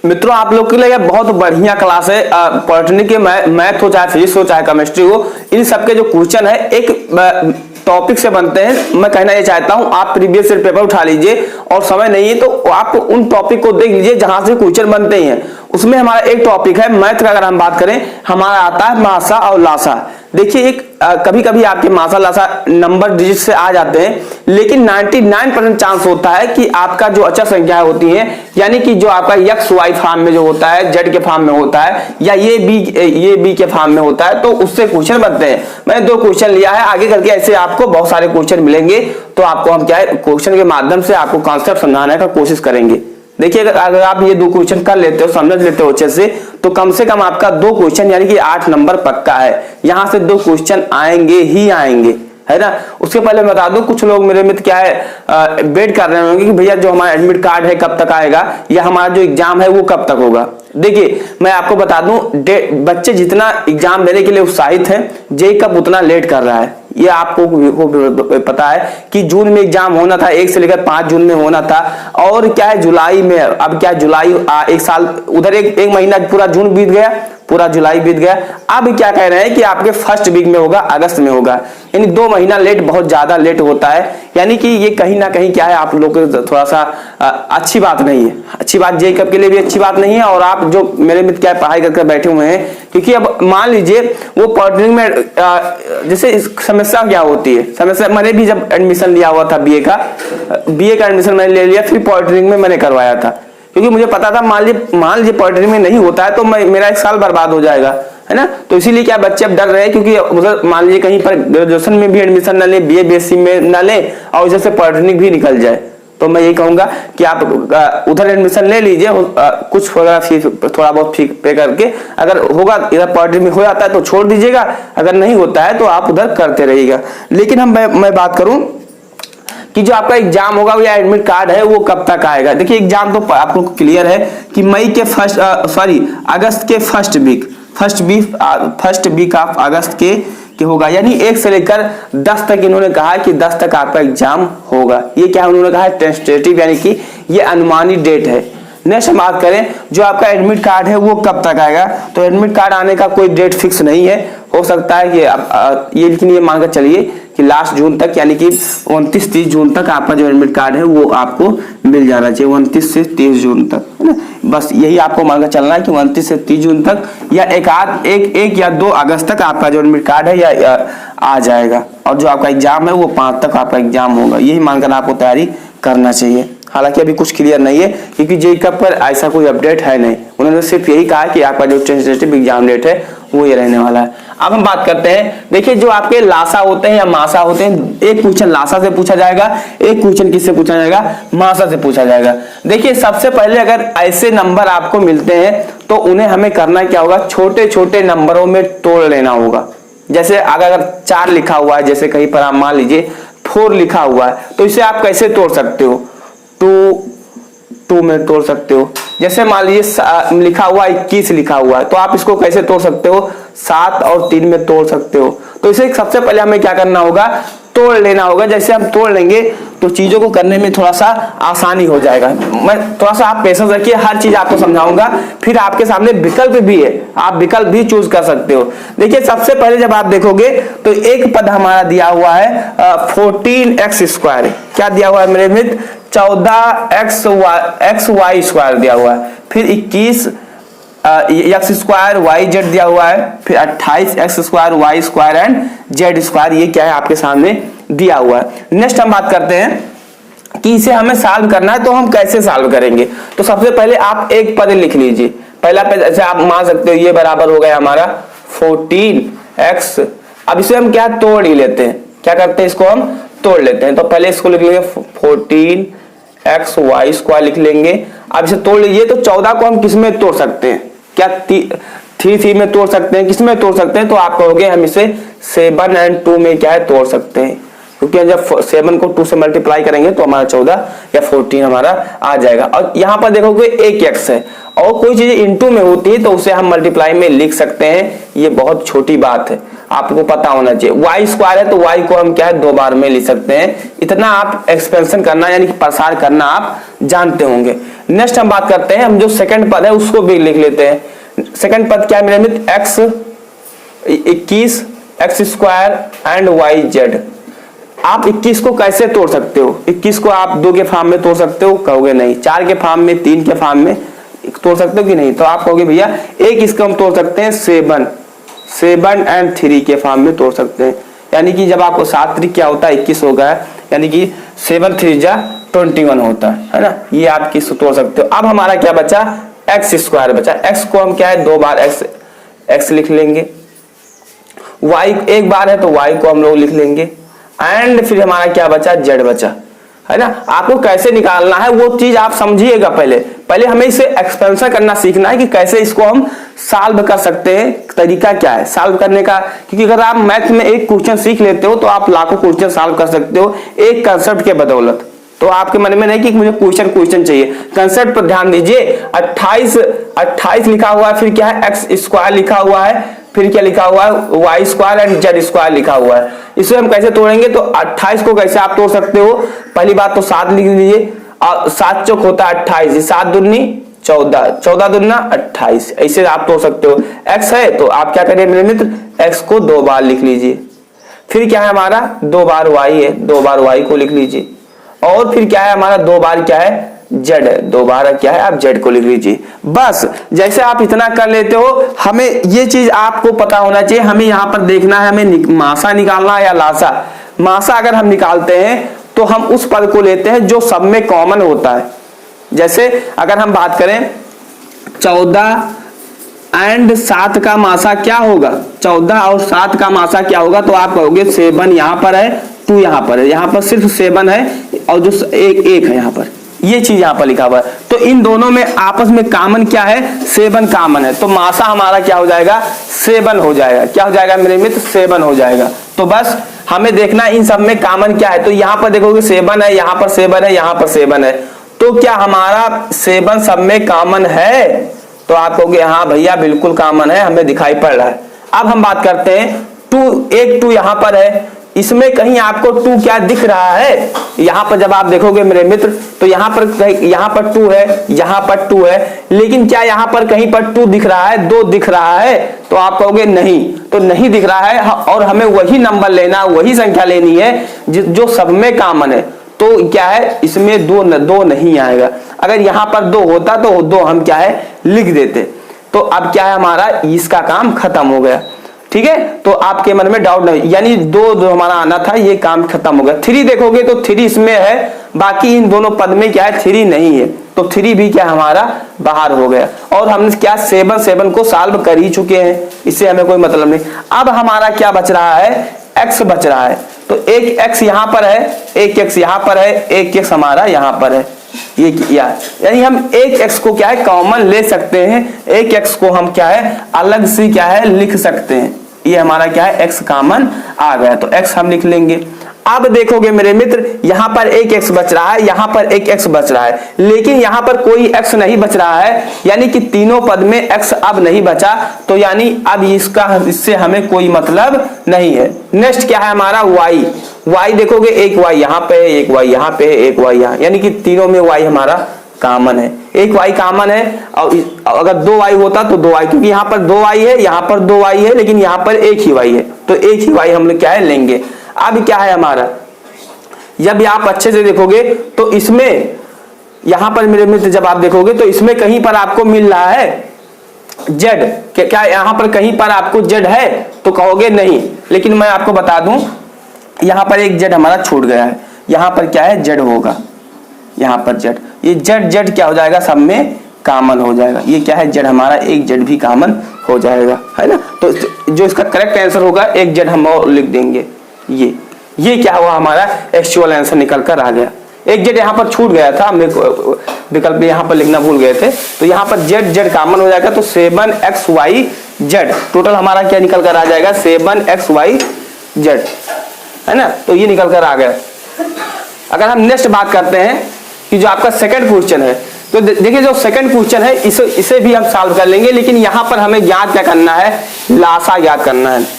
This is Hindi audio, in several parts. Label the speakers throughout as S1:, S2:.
S1: मित्रों, आप लोग के लिए बहुत बढ़िया क्लास है। पॉलिटेक्निक के मैथ हो, चाहे फिजिक्स हो, चाहे केमिस्ट्री हो, इन सबके जो क्वेश्चन है एक टॉपिक से बनते हैं। मैं कहना ये चाहता हूं, आप प्रीवियस ईयर पेपर उठा लीजिए और समय नहीं है तो आप उन टॉपिक को देख लीजिए जहां से क्वेश्चन बनते हैं। उसमें हमारा एक टॉपिक है मैथ का। अगर हम बात करें, हमारा आता है मासा और लासा। देखिए, एक कभी कभी आपके मासा लासा नंबर डिजिट से आ जाते हैं, लेकिन 99% चांस होता है कि आपका जो अचर संख्या होती है, यानी कि जो आपका एक्स वाई फॉर्म में जो होता है, जेड के फॉर्म में होता है, या ये बी के फॉर्म में होता है, तो उससे क्वेश्चन बनते हैं। मैंने 2 क्वेश्चन लिया है, आगे करके ऐसे आपको बहुत सारे क्वेश्चन मिलेंगे। तो आपको हम क्या है, क्वेश्चन के माध्यम से आपको कॉन्सेप्ट समझाने का कोशिश करेंगे। देखिए, अगर आप ये 2 क्वेश्चन कर लेते हो, समझ लेते हो अच्छे से, तो कम से कम आपका 2 क्वेश्चन यानी कि 8 नंबर पक्का है। यहां से 2 क्वेश्चन आएंगे ही आएंगे, है ना। उसके पहले मैं बता दूं, कुछ लोग मेरे मित्र क्या है वेट कर रहे होंगे कि भैया जो हमारा एडमिट कार्ड है कब तक आएगा, या हमारा जो एग्जाम है वो कब तक होगा। देखिए, मैं आपको बता दूं, बच्चे जितना एग्जाम देने के लिए उत्साहित हैं, जेई कब उतना लेट कर रहा है। ये आपको पता है कि जून में एग्जाम होना था, 1 से लेकर 5 जून में होना था, और क्या है जुलाई में। अब क्या जुलाई एक साल उधर एक महीना पूरा जून बीत गया, पूरा जुलाई बीत गया। अब क्या कह रहे हैं कि आपके फर्स्ट वीक में होगा, अगस्त में होगा, यानी 2 महीना लेट, बहुत ज्यादा लेट होता है। यानी कि ये कहीं ना कहीं क्या है, आप लोग को थोड़ा सा अच्छी बात नहीं है। अच्छी बात जेई कब के लिए भी अच्छी बात नहीं है। और आप जो मेरे मित्र क्या पढ़ाई करके बैठे हुए हैं, क्योंकि अब मान लीजिए वो पॉलिटेक्निक में जैसे समस्या क्या होती है, समस्या मैंने भी जब एडमिशन लिया हुआ था बीए का एडमिशन मैंने ले लिया, फिर पॉलिटेक्निक में मैंने करवाया था, क्योंकि मुझे पता था मान लीजिए पॉलिटेक्निक में नहीं होता है तो मेरा 1 साल बर्बाद हो जाएगा, है ना। तो इसीलिए क्या बच्चे अब डर रहे हैं, क्योंकि उधर मान लीजिए कहीं पर ग्रेजुएशन में भी एडमिशन न ले, बीए बीएससी में न ले, और उधर से पॉलिटेक्निक भी निकल जाए। तो मैं यही कहूंगा कि आप उधर एडमिशन ले लीजिए, कुछ फीस थोड़ा बहुत फीस पे करके, अगर होगा इधर पॉलिटेक्निक हो जाता है तो छोड़ दीजिएगा, अगर नहीं होता है तो आप उधर करते रहिएगा। लेकिन मैं बात करूं कि जो आपका एग्जाम होगा या एडमिट कार्ड है वो कब तक आएगा। देखिए, एग्जाम तो आपको क्लियर है कि अगस्त के फर्स्ट वीक ऑफ अगस्त के होगा, यानी 1 से लेकर 10 तक इन्होंने कहा कि 10 तक आपका एग्जाम होगा। ये क्या उन्होंने कहा है, टेंटेटिव, यानी कि ये अनुमानित डेट है। नेक्स्ट हम बात करें, जो आपका एडमिट कार्ड है वो कब तक आएगा। तो एडमिट कार्ड आने का कोई डेट फिक्स नहीं है, हो सकता है कि लेकिन ये मानकर चलिए कि लास्ट जून तक, यानी कि 29-30 जून तक आपका जो एडमिट कार्ड है वो आपको मिल जाना चाहिए, 29 से 30 जून तक, है ना। बस यही आपको मानकर चलना है कि 29 से 30 जून तक, या एक या 2 अगस्त तक आपका जो एडमिट कार्ड है या आ जाएगा। और जो आपका एग्जाम है वो 5 तक आपका एग्जाम होगा। यही मानकर आपको तैयारी करना चाहिए। हालांकि अभी कुछ क्लियर नहीं है, क्योंकि जेईई पर ऐसा कोई अपडेट है नहीं। उन्होंने सिर्फ यही कहा कि आपका जो टेंटेटिव एग्जाम डेट है वो ये रहने वाला है। अब हम बात करते हैं, देखिए जो आपके लासा होते हैं या मासा होते हैं, एक क्वेश्चन लासा से पूछा जाएगा, एक क्वेश्चन किससे पूछा जाएगा, मासा से पूछा जाएगा। देखिए, सबसे पहले अगर ऐसे नंबर आपको मिलते हैं तो उन्हें हमें करना क्या होगा, छोटे छोटे नंबरों में तोड़ लेना होगा। जैसे अगर 4 लिखा हुआ है, जैसे कहीं पर आप मान लीजिए 4 लिखा हुआ है, तो इसे आप कैसे तोड़ सकते हो, 2 में तोड़ सकते हो। जैसे मान लीजिए लिखा हुआ 21 लिखा हुआ है, तो आप इसको कैसे तोड़ सकते हो, 7 और 3 में तोड़ सकते हो। तो इसे सबसे पहले हमें क्या करना होगा, तोड़ लेना होगा। जैसे हम तोड़ लेंगे तो चीजों को करने में थोड़ा सा आसानी हो जाएगा। मैं थोड़ा सा आप पेशेंस रखिए, हर चीज आपको समझाऊंगा। फिर आपके सामने विकल्प भी है, आप विकल्प भी चूज कर सकते हो। देखिए, सबसे पहले जब आप देखोगे तो एक पद हमारा दिया हुआ है 14x²। क्या दिया हुआ है मेरे मित्र, 14xy² दिया हुआ है। फिर 21 x² yz दिया हुआ है। फिर 28x² y² एंड z², ये क्या है आपके सामने दिया हुआ है। नेक्स्ट हम बात करते हैं कि इसे हमें सॉल्व करना है, तो हम कैसे सॉल्व करेंगे। तो सबसे पहले आप एक पद लिख लीजिए। पहला पद ऐसे आप मान सकते हो, ये बराबर हो गया हमारा 14x। अब इसे हम क्या तोड़ ही लेते हैं, क्या करते हैं, इसको हम तोड़ लेते हैं। तो पहले इसको लिख लेंगे 14xy² लिख लेंगे। अब इसे तोड़ लीजिए, तो 14 को हम किस में तोड़ सकते हैं, क्या 3 में तोड़ सकते हैं, किस में तोड़ सकते हैं, तो आप कहोगे हम इसे 7 और 2 में क्या है तोड़ सकते हैं। क्योंकि जब 7 को 2 से मल्टीप्लाई करेंगे तो हमारा 14 या 14 हमारा आ जाएगा। और यहाँ पर देखोगे एक x है, और कोई चीज इनटू में होती है तो उसे हम मल्टीप्लाई में लिख सकते हैं। ये बहुत छोटी बात है, आपको पता होना चाहिए। y² है तो y को हम क्या है 2 बार में लिख सकते हैं। इतना आप एक्सपेंशन करना यानी कि प्रसार करना आप जानते होंगे। नेक्स्ट हम बात करते हैं, हम जो सेकंड पद है उसको भी लिख लेते हैं। सेकंड पद क्या है मेरे मित्र, x 21 x square and y z. आप 21 को कैसे तोड़ सकते हो? 21 को आप 2 के फॉर्म में तोड़ सकते हो? कहोगे नहीं। 4 के फॉर्म में, 3 के फॉर्म में तोड़ सकते हो कि नहीं? तो आप कहोगे भैया एक इसको हम तोड़ सकते हैं 7 एंड 3 के फॉर्म में तोड़ सकते हैं। यानी कि जब आपको 7 3 क्या होता है 21 होगा, यानी कि 7 3 जा 21 होता है ना। ये आप किसको तोड़ सकते हो। अब हमारा क्या बचा, एक्स स्क्वायर बचा। एक्स को हम क्या है 2 बार एक्स लिख लेंगे, वाई एक बार है तो वाई को हम लोग लिख लेंगे, एंड फिर हमारा क्या बचा, जेड बचा, है ना। आपको कैसे निकालना है वो चीज आप समझिएगा। पहले हमें इसे एक्सपेंशन करना सीखना है कि कैसे इसको हम सॉल्व कर सकते हैं, तरीका क्या है सॉल्व करने का। क्योंकि अगर आप मैथ में एक क्वेश्चन सीख लेते हो तो आप लाखों क्वेश्चन सॉल्व कर सकते हो एक कंसेप्ट के बदौलत। तो आपके मन में नहीं कि मुझे क्वेश्चन चाहिए, कंसेप्ट पर ध्यान दीजिए। 28 लिखा हुआ है, फिर क्या है एक्स स्क्वायर लिखा हुआ है, फिर क्या लिखा हुआ है Y square and Z square लिखा हुआ है। इसे हम कैसे तोड़ेंगे, तो 28 को कैसे आप तोड़ सकते हो, पहली बात तो 7 लिख लीजिए, और 7 चौक होता है 28, 7 दूनी 14, 14 दूना 28, ऐसे आप तोड़ सकते हो। एक्स है तो आप क्या करें मेरे मित्र, एक्स को 2 बार लिख लीजिए, फिर क्या है हमारा 2 बार वाई है, 2 बार वाई को लिख लीजिए, और फिर क्या है हमारा 2 बार क्या है जेड है, 2 बार क्या है आप जेड को लिख लीजिए। बस जैसे आप इतना कर लेते हो, हमें ये चीज आपको पता होना चाहिए। हमें यहाँ पर देखना है हमें मासा निकालना है या लासा। मासा अगर हम निकालते हैं तो हम उस पद को लेते हैं जो सब में कॉमन होता है। जैसे अगर हम बात करें 14 एंड 7 का मासा क्या होगा, 14 और 7 का मासा क्या होगा, तो आप कहोगे 7 यहाँ पर है 2 यहाँ पर है, यहाँ पर सिर्फ 7 है और जो एक है यहाँ पर, ये चीज यहाँ पर लिखा हुआ है। तो इन दोनों में आपस में कॉमन क्या है, 7 कॉमन है, तो मासा हमारा क्या हो जाएगा 7 हो जाएगा। क्या हो जाएगा मेरे मित्र, 7 हो जाएगा। तो बस हमें देखना इन सब में कॉमन क्या है। तो यहाँ पर देखोगे 7 है, यहाँ पर 7 है, यहाँ पर 7 है, तो क्या हमारा 7 सब में कॉमन है, तो आप कहोगे हाँ भैया बिल्कुल कॉमन है, हमें दिखाई पड़ रहा है। अब हम बात करते हैं 2, एक 2 यहाँ पर है, इसमें कहीं आपको 2 क्या दिख रहा है, यहाँ पर जब आप देखोगे मेरे मित्र तो यहाँ पर 2 है, यहाँ पर 2 है, लेकिन क्या यहाँ पर कहीं पर 2 दिख रहा है, 2 दिख रहा है, तो आप कहोगे नहीं, तो नहीं दिख रहा है और हमें वही नंबर लेना, वही संख्या लेनी है जो सब में कॉमन है। तो क्या है इसमें 2 नहीं आएगा। अगर यहाँ पर 2 होता तो 2 हम क्या है लिख देते। तो अब क्या है हमारा इसका काम खत्म हो गया, ठीक है। तो आपके मन में डाउट नहीं, यानी 2 जो हमारा आना था ये काम खत्म हो गया। 3 देखोगे तो 3 इसमें है, बाकी इन दोनों पद में क्या है 3 नहीं है, तो 3 भी क्या हमारा बाहर हो गया। और हमने क्या 7 को सॉल्व कर ही चुके हैं, इससे हमें कोई मतलब नहीं। अब हमारा क्या बच रहा है, एक्स बच रहा है। तो एक एक्स यहाँ पर है, एक एक्स यहाँ पर है, एक एक्स हमारा यहाँ पर है, ये यानी हम एक एक्स को क्या है कॉमन ले सकते हैं, एक एक्स को हम क्या है अलग से क्या है लिख सकते हैं। ये हमारा क्या है एक्स कॉमन आ गया, तो एक्स हम लिख लेंगे। अब देखोगे मेरे मित्र यहाँ पर एक एक्स बच रहा है, यहाँ पर एक एक्स बच रहा है, लेकिन यहाँ पर कोई एक्स नहीं बच रहा है, यानी कि तीनों पद में एक्स अब नहीं बचा, तो यानी अब इससे हमें कोई मतलब नहीं है। नेक्स्ट क्या है हमारा वाई। वाई देखोगे एक वाई यहाँ पे है, एक वाई यहाँ पे है, एक वाई यहाँ, यानी कि तीनों में वाई हमारा कॉमन है, एक वाई कॉमन है। और अगर 2 वाई होता तो 2 वाई, क्योंकि यहाँ पर 2 वाई है, यहाँ पर 2 वाई है, लेकिन यहाँ पर एक ही वाई है, तो एक ही वाई हम लोग क्या है लेंगे। अब क्या है हमारा, जब आप अच्छे से देखोगे तो इसमें यहां पर मेरे मित्र जब आप देखोगे तो इसमें कहीं पर आपको मिल रहा है जेड, क्या यहां पर कहीं पर आपको जेड है, तो कहोगे नहीं, लेकिन मैं आपको बता दूं यहां पर एक जेड हमारा छूट गया है, यहां पर क्या है जेड होगा, यहां पर जेड, ये जेड क्या हो जाएगा सब में कॉमन हो जाएगा। ये क्या है जेड हमारा एक जेड भी कॉमन हो जाएगा, है ना। तो जो इसका करेक्ट आंसर होगा एक जेड हम और लिख देंगे। ये क्या हुआ हमारा एक्चुअल आंसर निकल कर आ गया। एक जेड यहाँ पर छूट गया था, हमने विकल्प यहाँ पर लिखना भूल गए थे, तो यहाँ पर जेड कॉमन हो जाएगा, तो 7xy जेड टोटल हमारा क्या निकल कर आ जाएगा 7xy जेड, है ना। तो ये निकल कर आ गया। अगर हम नेक्स्ट बात करते हैं कि जो आपका सेकंड क्वेश्चन है, तो देखिए जो सेकंड क्वेश्चन है इसे भी हम सॉल्व कर लेंगे, लेकिन यहाँ पर हमें ज्ञात क्या करना है, लासा ज्ञात करना है।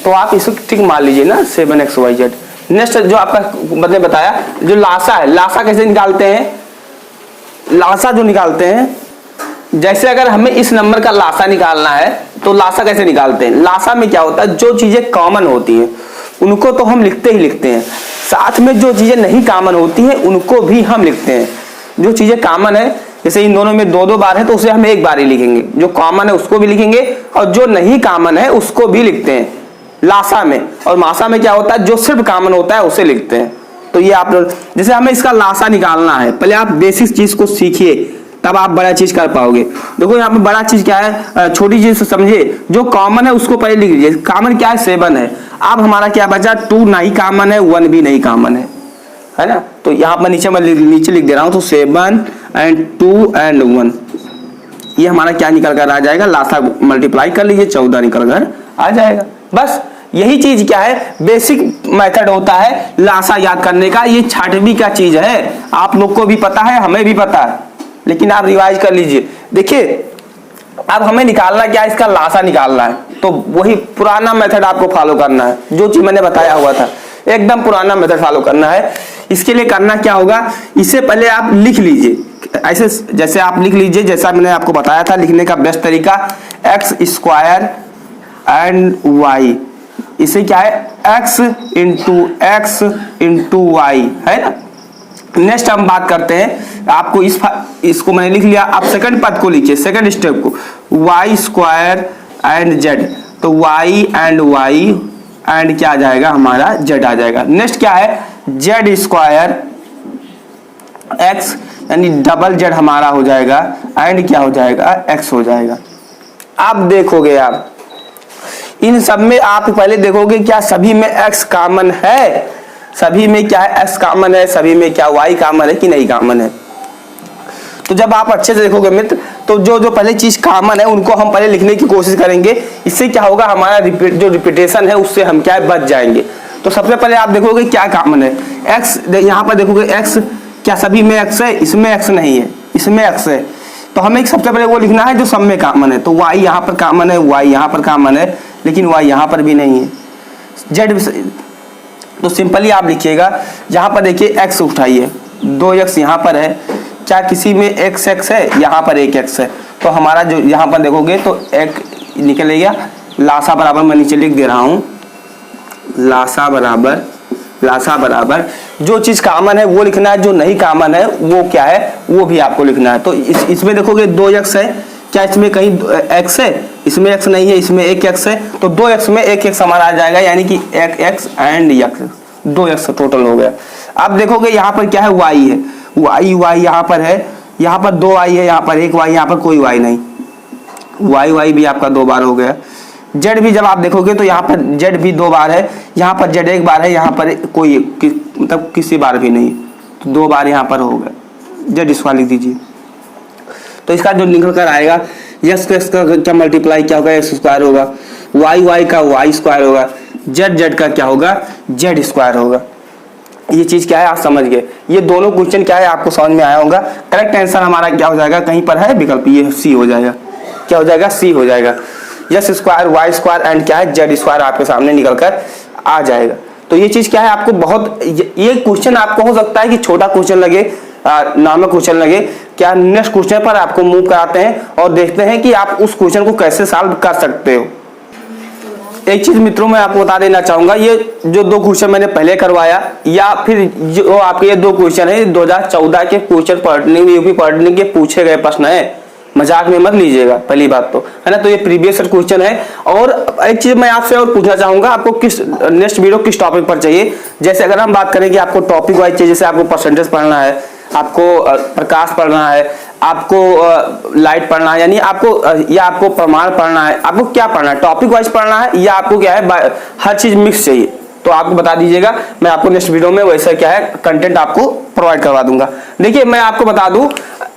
S1: तो आप इसको ठीक मान लीजिए ना 7xy जेड। नेक्स्ट जो आपका मैंने बताया जो लासा है, लासा कैसे निकालते हैं, लासा जो निकालते हैं, जैसे अगर हमें इस नंबर का लासा निकालना है तो लासा कैसे निकालते हैं? लासा में क्या होता है, जो चीजें कॉमन होती हैं उनको तो हम लिखते ही लिखते हैं, साथ में जो चीजें नहीं कॉमन होती हैं उनको भी हम लिखते हैं। जो चीजें कॉमन है, जैसे इन दोनों में 2-2 बार है तो उसे हम एक बार ही लिखेंगे, जो कॉमन है उसको भी लिखेंगे और जो नहीं कॉमन है उसको भी लिखते हैं लासा में। और मासा में क्या होता है, जो सिर्फ कॉमन होता है उसे लिखते हैं। तो ये आप लोग, जैसे हमें इसका लासा निकालना है, पहले आप बेसिक चीज को सीखिए तब आप बड़ा चीज कर पाओगे। देखो यहाँ पे बड़ा चीज क्या है, छोटी चीज समझिए, जो कॉमन है उसको पहले लिख लीजिए। कॉमन क्या है, 7 है। अब हमारा क्या बचा, 2 नहीं कॉमन है, 1 भी नहीं कॉमन है ना। तो यहाँ पर नीचे लिख दे रहा हूं, तो 7 and 2 and 1, ये हमारा क्या निकल कर आ जाएगा, लासा मल्टीप्लाई कर लीजिए, 14 निकल कर आ जाएगा। बस यही चीज क्या है, बेसिक मेथड होता है लासा याद करने का। ये 6वीं का चीज है, आप लोग को भी पता है, हमें भी पता है, लेकिन आप रिवाइज कर लीजिए। देखिए अब हमें निकालना क्या है, इसका लासा निकालना है, तो वही पुराना मेथड आपको फॉलो करना है, जो चीज मैंने बताया हुआ था, एकदम पुराना मेथड फॉलो करना है। इसके लिए करना क्या होगा, इससे पहले आप लिख लीजिए, ऐसे जैसे आप लिख लीजिए, जैसा मैंने आपको बताया था लिखने का बेस्ट तरीका, x स्क्वायर एंड y, इसे क्या है, x इंटू y है ना। नेक्स्ट हम बात करते हैं, आपको इसको मैंने लिख लिया, आप सेकंड पद को लिखिए, सेकंड स्टेप को, y स्क्वायर एंड z, तो y एंड क्या आ जाएगा हमारा, z आ जाएगा। नेक्स्ट क्या है, z स्क्वायर x यानी डबल z हमारा हो जाएगा, एंड क्या हो जाएगा, x हो जाएगा। अब देखोगे आप इन सब में, आप पहले देखोगे क्या सभी में x कॉमन है, सभी में क्या है, x कॉमन है, सभी में क्या y कॉमन है कि नहीं कॉमन है। तो जब आप अच्छे से देखोगे मित्र, तो जो जो पहले चीज कॉमन है उनको हम पहले लिखने की कोशिश करेंगे, इससे क्या होगा, हमारा जो रिपीटेशन है उससे हम क्या बच जाएंगे। तो सबसे पहले आप देखोगे क्या कॉमन है, x, यहाँ पर देखोगे x, क्या सभी में x है, इसमें x नहीं है, इसमें x है, तो हमें सबसे पहले वो लिखना है जो सब में कॉमन है। तो y यहाँ पर कॉमन है, y यहाँ पर कॉमन है, लेकिन y यहाँ पर भी नहीं है, z, तो सिंपली आप लिखिएगा, यहाँ पर देखिए x उठाइए, 2x यहाँ पर है, क्या किसी में x है, यहाँ पर एक x है, तो हमारा जो यहाँ पर देखोगे तो एक निकलेगा, लासा बराबर मैं नीचे लिख दे रहा हूँ, लासा बराबर जो चीज कॉमन है वो लिखना है, जो नहीं कॉमन है वो क्या है वो भी आपको लिखना है। तो इसमें देखोगे 2x है, क्या इसमें कहीं x है, इसमें x नहीं है, इसमें एक x है, तो 2x में एक x हमारा आ जाएगा, यानी कि एक x and x, 2x total हो गया। अब देखोगे यहाँ पर क्या है, y है, y यहाँ पर है, यहाँ पर 2 y है, यहाँ पर एक y, यहाँ पर कोई y नहीं, y भी आपका 2 बार हो गया। z भी जब आप देखोगे तो यहाँ पर z भी 2 बार है, यहाँ पर z 1 बार है, यहाँ पर कोई मतलब किसी बार भी नहीं, तो 2 बार यहाँ पर हो गया। z स्क्वायर लिख दीजिए, तो इसका जो निकल कर आएगा, x का क्या मल्टीप्लाई क्या होगा, x स्क्वायर होगा, y का y स्क्वायर होगा, z का क्या होगा, z स्क्वायर होगा। ये चीज क्या है आप समझ गए, ये दोनों क्वेश्चन क्या है आपको समझ में आया होगा। करेक्ट आंसर हमारा क्या हो जाएगा, कहीं पर है विकल्प, ये सी हो जाएगा, क्या हो जाएगा, सी हो जाएगा। x square y square and क्या है, z स्क्वायर आपके सामने निकल कर आ जाएगा। तो ये चीज क्या है आपको बहुत, ये क्वेश्चन आपको हो सकता है कि छोटा क्वेश्चन लगे, नॉर्मल क्वेश्चन लगे, क्या नेक्स्ट क्वेश्चन पर आपको मूव कराते हैं और देखते हैं कि आप उस क्वेश्चन को कैसे सॉल्व कर सकते हो। एक चीज मित्रों मैं आपको बता देना चाहूंगा, ये जो 2 क्वेश्चन मैंने पहले करवाया, या फिर जो आपके ये 2 क्वेश्चन है 2014 के क्वेश्चन पॉलिटेक्निक यूपी पॉलिटेक्निक के पूछे गए प्रश्न है, मजाक में मत लीजिएगा पहली बात तो, है ना। तो ये प्रीवियस क्वेश्चन है। और एक चीज मैं आपसे और पूछना चाहूंगा, आपको किस नेक्स्ट वीडियो किस टॉपिक पर चाहिए। जैसे अगर हम बात करें कि आपको टॉपिक वाइज चाहिए, जैसे आपको परसेंटेज पढ़ना है, आपको प्रकाश पढ़ना है, आपको लाइट पढ़ना है, यानी आपको या आपको प्रमाण पढ़ना है, आपको क्या पढ़ना है, टॉपिक वाइज पढ़ना है या आपको क्या है हर चीज मिक्स चाहिए, तो आपको बता दीजिएगा, मैं आपको नेक्स्ट वीडियो में वैसा क्या है कंटेंट आपको प्रोवाइड करवा दूंगा। देखिए मैं आपको बता दूं,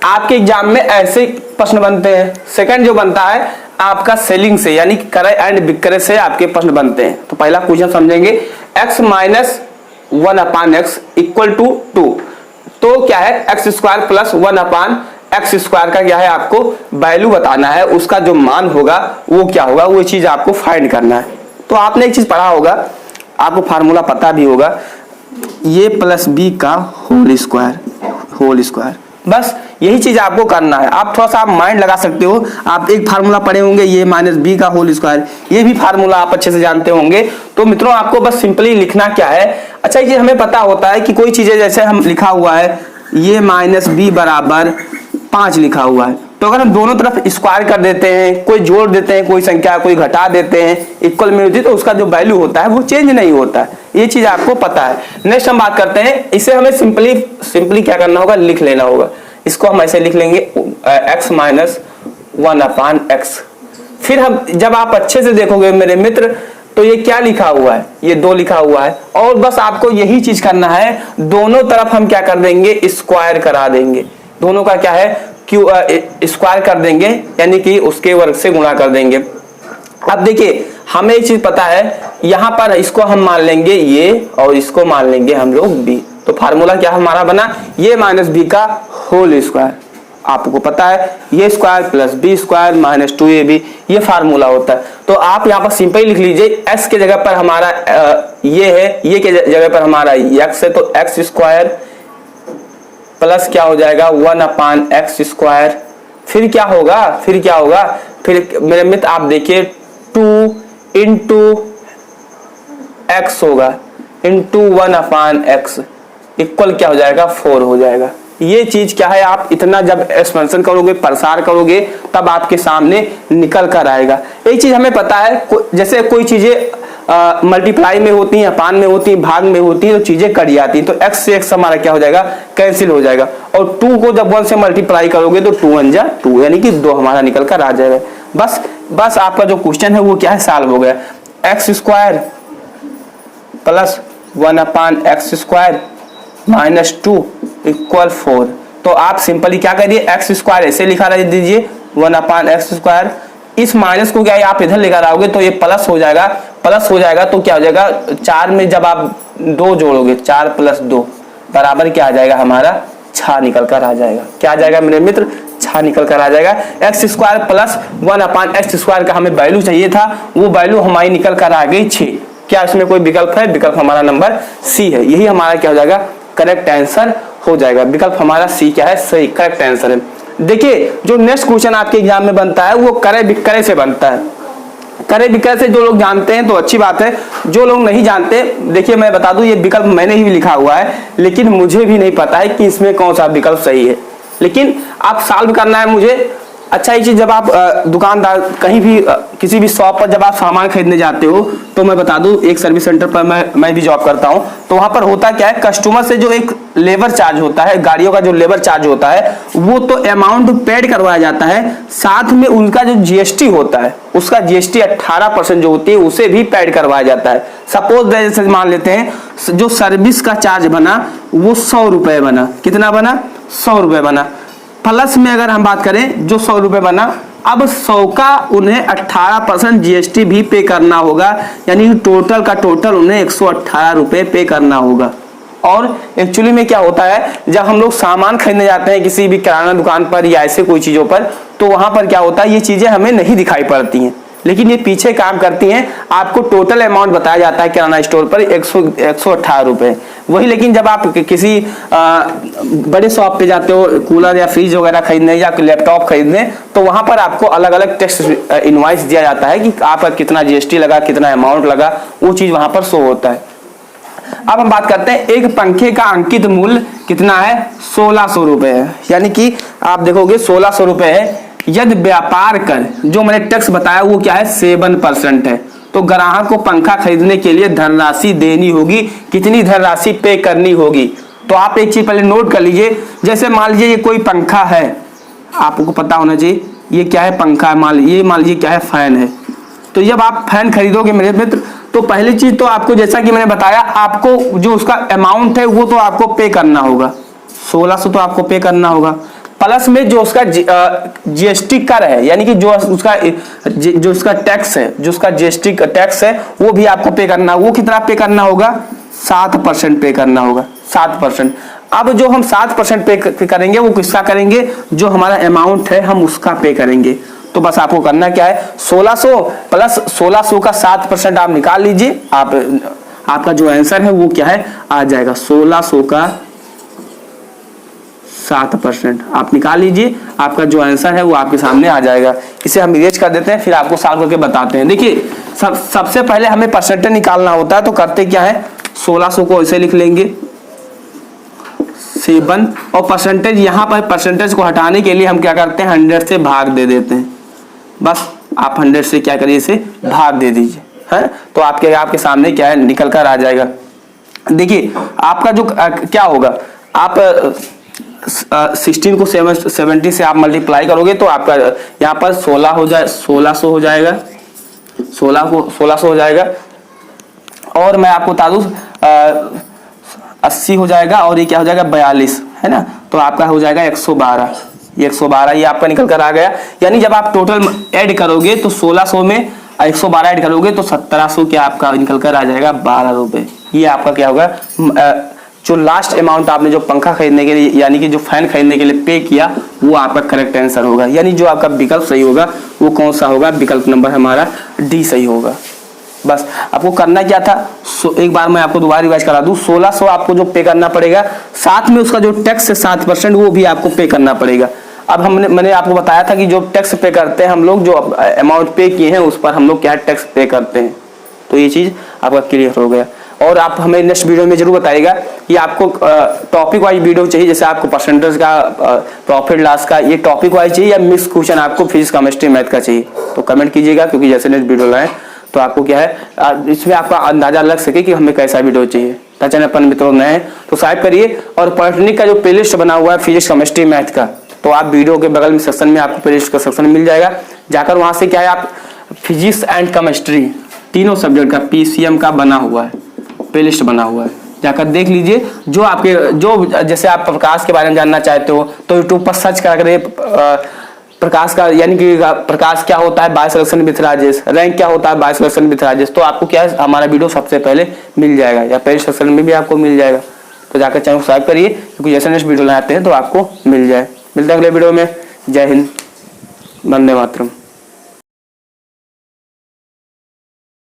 S1: आपके एग्जाम में ऐसे प्रश्न बनते हैं। सेकंड जो बनता है आपका सेलिंग से, यानी क्रय एंड विक्रय से आपके प्रश्न बनते हैं। तो पहला क्वेश्चन समझेंगे, x minus 1/x equal to 2, तो क्या है x square plus 1/x square का क्या है आपको वैल्यू बताना है, उसका जो मान होगा वो क्या होगा, वो चीज आपको फाइंड करना है। तो आपने एक चीज पढ़ा होगा, आपको फार्मूला पता भी होगा, a प्लस बी का होल स्क्वायर, बस यही चीज आपको करना है। आप थोड़ा सा आप माइंड लगा सकते हो। आप एक फार्मूला पढ़े होंगे ये माइनस बी का होल स्क्वायर, ये भी फार्मूला आप अच्छे से जानते होंगे। तो मित्रों आपको बस सिंपली लिखना क्या है, अच्छा ये हमें पता होता है कि कोई चीजें जैसे हम लिखा हुआ है ये माइनस बी बराबर 5 लिखा हुआ है, तो अगर हम दोनों तरफ स्क्वायर कर देते हैं, कोई जोड़ देते हैं, कोई संख्या कोई घटा देते हैं, इक्वल में होती है, तो उसका जो वैल्यू होता है वो चेंज नहीं होता है। ये चीज आपको पता है। नेक्स्ट हम बात करते हैं, इसे हमें सिंपली क्या करना होगा, लिख लेना होगा। इसको हम ऐसे लिख लेंगे x माइनस 1/x। फिर हम जब आप अच्छे से देखोगे मेरे मित्र, तो ये क्या लिखा हुआ है, ये 2 लिखा हुआ है, और बस आपको यही चीज करना है, दोनों तरफ हम क्या कर देंगे, स्क्वायर करा देंगे। दोनों का क्या है, क्यू स्क्वायर कर देंगे, यानी कि उसके वर्ग से गुणा कर देंगे। अब देखिए हमें एक चीज पता है, यहां पर इसको हम मान लेंगे ये, और इसको मान लेंगे हम लोग b। तो फार्मूला क्या हमारा बना, ये माइनस बी का होल स्क्वायर। आपको पता है ये square plus B square minus 2ab, ये फार्मूला होता है। तो आप यहाँ पर सिंपल लिख लीजिए, x के जगह पर हमारा ये है, ये के जगह पर हमारा x है, तो x स्क्वायर प्लस क्या हो जाएगा 1/x स्क्वायर। फिर क्या होगा, फिर मेरे मित्र आप देखिए 2 इंटू x होगा, इंटू 1/x इक्वल क्या हो जाएगा, 4 हो जाएगा। ये चीज क्या है, आप इतना जब एक्सपेंशन करोगे, प्रसार करोगे, तब आपके सामने निकल कर आएगा। एक चीज हमें पता है, जैसे कोई चीजें मल्टीप्लाई में होती हैं, अपान में होती हैं, भाग में होती हैं, तो चीजें कट जाती हैं, तो x से x हमारा क्या हो जाएगा, कैंसिल हो जाएगा। और 2 को जब 1 से मल्टीप्लाई करोगे तो 2 1 जा 2, यानी कि 2 हमारा निकल कर आ जाएगा। बस आपका जो क्वेश्चन है वो क्या है, सॉल्व हो गया। x square plus 1/x square minus 2 equal 4। तो आप सिंपली क्या करिए, x स्क्वायर ऐसे लिखा रह दीजिए 1/x स्क्वायर, इस माइनस को क्या है आप इधर लेकर आओगे तो ये प्लस हो जाएगा, तो क्या हो जाएगा, 4 में जब आप 2 जोड़ोगे, 4 प्लस 2 बराबर क्या आ जाएगा, हमारा 6 निकल कर आ जाएगा। क्या आ जाएगा मेरे मित्र, 6 निकल कर आ जाएगा। x square plus 1/x square का हमें वैल्यू चाहिए था, वो वैल्यू हमारी निकल कर आ गई 6। क्या इसमें कोई विकल्प है, विकल्प हमारा नंबर सी है, यही हमारा क्या हो जाएगा, करेक्ट आंसर हो जाएगा। विकल्प हमारा सी क्या है, सही करेक्ट आंसर है। देखिए जो नेक्स्ट क्वेश्चन आपके एग्जाम में बनता है वो करे विक्रय से बनता है। करे विक्रय से जो लोग जानते हैं तो अच्छी बात है, जो लोग नहीं जानते, देखिए मैं बता दूं ये विकल्प मैंने ही लिखा हुआ है, लेकिन मुझे भी नहीं पता है कि इसमें कौन सा विकल्प सही है, लेकिन आप सॉल्व करना है मुझे। अच्छा ये चीज जब आप दुकानदार कहीं भी किसी भी शॉप पर जब आप सामान खरीदने जाते हो, तो मैं बता दूं एक सर्विस सेंटर पर मैं भी जॉब करता हूं, तो वहां पर होता क्या है, कस्टमर से जो एक लेबर चार्ज होता है, गाड़ियों का जो लेबर चार्ज होता है, वो तो अमाउंट पेड करवाया जाता है, साथ में उनका जो जीएसटी होता है, उसका जीएसटी 18% जो होती है उसे भी पेड करवाया जाता है। सपोज जैसे मान लेते हैं जो सर्विस का चार्ज बना वो 100 रुपए बना, कितना बना, 100 रुपए बना, प्लस में अगर हम बात करें जो 100 रुपए बना, अब 100 का उन्हें 18% जीएसटी भी पे करना होगा, यानी टोटल का टोटल उन्हें 118 रुपए पे करना होगा। और एक्चुअली में क्या होता है, जब हम लोग सामान खरीदने जाते हैं किसी भी किराना दुकान पर या ऐसे कोई चीजों पर, तो वहां पर क्या होता है, ये चीजें हमें नहीं दिखाई पड़ती हैं, लेकिन ये पीछे काम करती हैं। आपको टोटल अमाउंट बताया जाता है किराना स्टोर पर 118 रुपए वही, लेकिन जब आप किसी बड़े शॉप पे जाते हो कूलर या फ्रिज वगैरह खरीदने या लैपटॉप खरीदने, तो वहां पर आपको अलग अलग टैक्स इनवॉइस दिया जाता है कि आपका कितना जीएसटी लगा, कितना अमाउंट लगा, वो चीज वहां पर शो होता है। अब हम बात करते हैं एक पंखे का अंकित मूल्य कितना है, 1600 रुपए है, यानी कि आप देखोगे 1600 रुपए है। यदि व्यापार कर जो मैंने टैक्स बताया वो क्या है, 7% है, तो ग्राहक को पंखा खरीदने के लिए धनराशि देनी होगी, कितनी धनराशि पे करनी होगी। तो आप एक चीज पहले नोट कर लीजिए, जैसे मान लीजिए ये कोई पंखा है, आपको पता होना चाहिए ये क्या है, पंखा है, मान लीजिए क्या है, फैन है। तो जब आप फैन खरीदोगे मेरे मित्र, तो पहली चीज तो आपको जैसा कि मैंने बताया, आपको जो उसका अमाउंट है वो तो आपको पे करना होगा, 1600 तो आपको पे करना होगा, प्लस में जो उसका जीएसटी कर है, यानी कि जो उसका टैक्स है, जो उसका जीएसटी का टैक्स है वो भी आपको पे करना, वो कितना पे करना होगा, 7% पे करना होगा, 7%। अब जो हम 7% पे करेंगे वो किसका करेंगे, जो हमारा अमाउंट है हम उसका पे करेंगे। तो बस आपको करना क्या है, 1600 प्लस 1600 का 7% आप निकाल लीजिए, आपका जो आंसर है वो क्या है, आ जाएगा 1600 का 7%। आप निकाल लीजिए, आपका जो आंसर है वो आपके सामने आ जाएगा। इसे हम इरेज कर देते हैं, फिर आपको सॉल्व करके बताते हैं। देखिए सबसे पहले हमें परसेंटेज निकालना होता है, तो करते क्या है, 1600 को ऐसे लिख लेंगे 7, और परसेंटेज यहाँ पर परसेंटेज को हटाने के लिए हम क्या करते हैं, 100 से भाग दे देते हैं। बस आप 100 से क्या करिए, इसे भाग दे दीजिए, है तो आपके सामने क्या है, निकल कर आ जाएगा। देखिए आपका जो क्या होगा, आप 16 को 70 से आप मल्टीप्लाई करोगे तो आपका यहाँ पर 1600 हो जाएगा, 1600 हो जाएगा। और मैं आपको बता दूं 80 हो जाएगा, और ये क्या हो जाएगा 42, है ना, तो आपका हो जाएगा 112। ये 112 ये आपका निकल कर आ गया। यानी जब आप टोटल ऐड करोगे तो 1600 में 112 ऐड करोगे तो 1700 क्या आपका निकल कर आ जाएगा 12 रुपए। ये आपका क्या होगा, जो लास्ट अमाउंट आपने जो पंखा खरीदने के लिए यानी कि जो फैन खरीदने के लिए पे किया, वो आपका करेक्ट आंसर होगा। यानी जो आपका विकल्प सही होगा वो कौन सा होगा, विकल्प नंबर हमारा डी सही होगा। बस आपको करना क्या था, एक बार मैं आपको दोबारा रिवाइज करा दूं, 1600 आपको जो पे करना पड़ेगा, साथ में उसका जो टैक्स है 7% वो भी आपको पे करना पड़ेगा। अब मैंने आपको बताया था कि जो टैक्स पे करते हैं हम लोग, जो अमाउंट पे किए हैं उस पर हम लोग क्या टैक्स पे करते हैं। तो ये चीज आपका क्लियर हो गया। और आप हमें नेक्स्ट वीडियो में जरूर बताइएगा कि आपको टॉपिक वाइज वीडियो चाहिए, जैसे आपको परसेंटेज का, प्रॉफिट लॉस का, ये टॉपिक वाइज चाहिए, या मिक्स क्वेश्चन आपको फिजिक्स केमिस्ट्री मैथ का चाहिए, तो कमेंट कीजिएगा। क्योंकि जैसे नेक्स्ट वीडियो लाए तो आपको क्या है, इसमें आपका अंदाजा लग सके कि हमें कैसा वीडियो चाहिए। चैनल पर मित्रों नए हैं तो सब्सक्राइब करिए। और पॉलिटेक्निक का जो प्लेलिस्ट बना हुआ है फिजिक्स केमिस्ट्री मैथ का, तो आप वीडियो के बगल में सेक्शन में आपको प्लेलिस्ट का सेक्शन मिल जाएगा, जाकर वहां से क्या है, आप फिजिक्स एंड केमिस्ट्री तीनों सब्जेक्ट का PCM का बना हुआ है, प्लेलिस्ट बना हुआ है, जाकर देख लीजिए। जो आपके जो जैसे आप प्रकाश के बारे में जानना चाहते हो तो यूट्यूब पर सर्च करें प्रकाश का, यानी कि प्रकाश क्या होता है, बायस रिएक्शन विथ राजेश, रैंक क्या होता है, बायस रिएक्शन विथ राजेश, तो आपको क्या है, हमारा वीडियो सबसे पहले मिल जाएगा, या पहले सेक्शन में भी आपको मिल जाएगा। तो जाकर चैनल को सब्सक्राइब करिए, क्योंकि जैसे नेक्स्ट वीडियो लाते हैं तो आपको मिल जाए। मिलते हैं अगले वीडियो में। जय हिंद, वंदे मातरम।